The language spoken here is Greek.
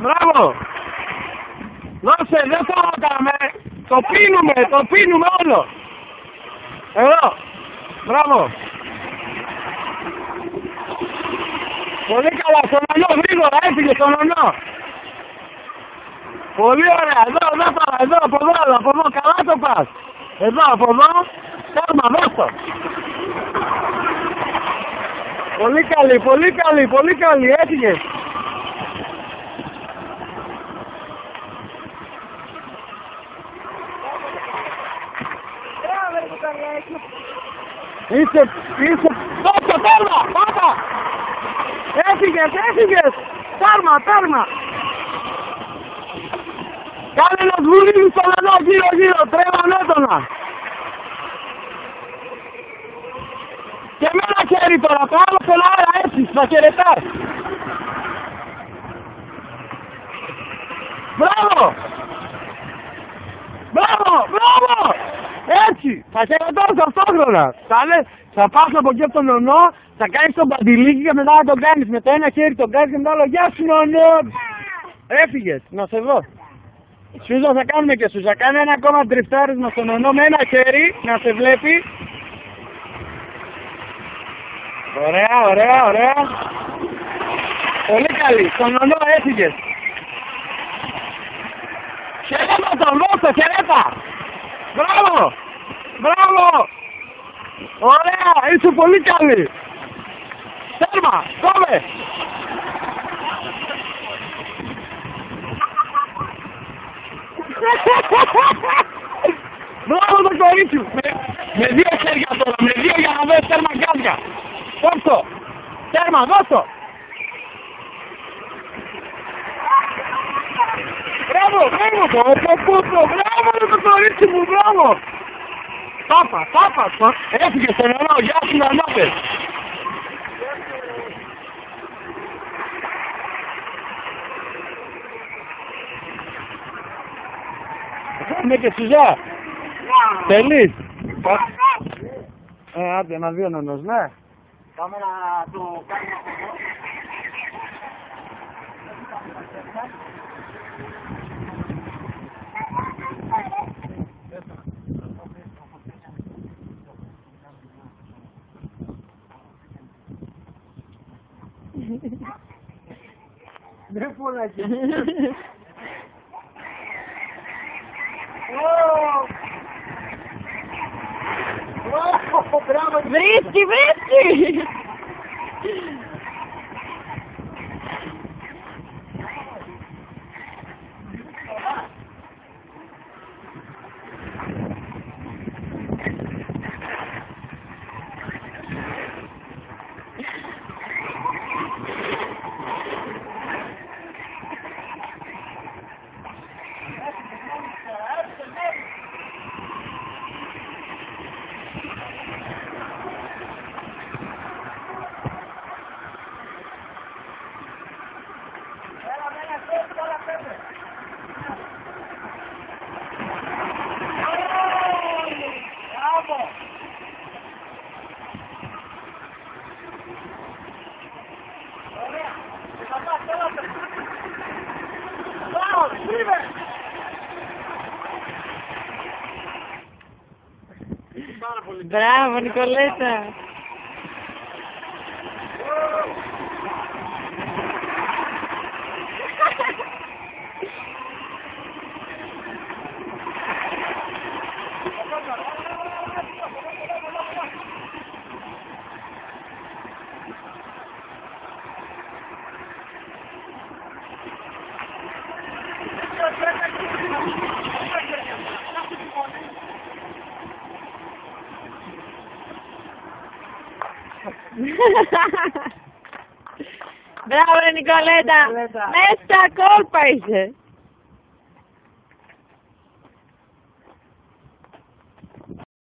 Μπράβο! Δώσε, δεν το έκαμε. Το πίνουμε όλο. Εδώ. Μπράβο. Πολύ καλά, στον ονό, γρήγορα, έφυγε στον ονό. Πολύ ωραία, εδώ, από εδώ, καλά το πας. Εδώ, από εδώ, τέρμα, δώσ' το. Πολύ καλή, έφυγες. Είσαι, δώσ' το, τέρμα, πάτα. Έφυγες, τέρμα. Κάνε να σβουρίζεις τον ονό γύρω, τρέβα ανέτονα. Και με ένα χέρι τώρα, το άλλο στον αέρα έτσι, θα χαιρετάς. Μπράβο! Έτσι, θα χαιρετάς αυτόχρονα. Θα πας από εκεί από τον ονό, θα κάνεις τον παντιλίκι και μετά θα τον κάνεις. Με το ένα χέρι τον κάνεις και με το άλλο, γεια σου ονό. Έφυγες, να σε δω. Σούζα θα κάνουμε και Σούζα, κάνε ένα ακόμα τριφτάρισμα στον ονό με ένα χέρι, να σε βλέπει. Ωραία. Πολύ καλή, στον ονό έφυγες. Χαιρέτα τον, δώσε, χαιρέτα. Μπράβο. Ωραία, είσαι πολύ καλή. Τέρμα, κόβε. Μπράβο το κορίτσι μου. Με δύο χέρια τώρα, για να δώσεις τέρμα γκάζια. Δώσ' το. Τέρμα, δώσ' το. Μπράβο το κορίτσι μου, μπράβο. Τάπα. Έφυγε στον ονό, γεια σου να νιώθες. Είμαι και Σουζά. Θέλεις. Άντε, να δει ο νονός, ναι. Πάμε να το κάνουμε αυτό. Δεν φωνάζει. Βρίσκει! Μπράβο, Νικολέτα. Μπράβο, Νικολέτα. Μέσα στα κόλπα είσαι.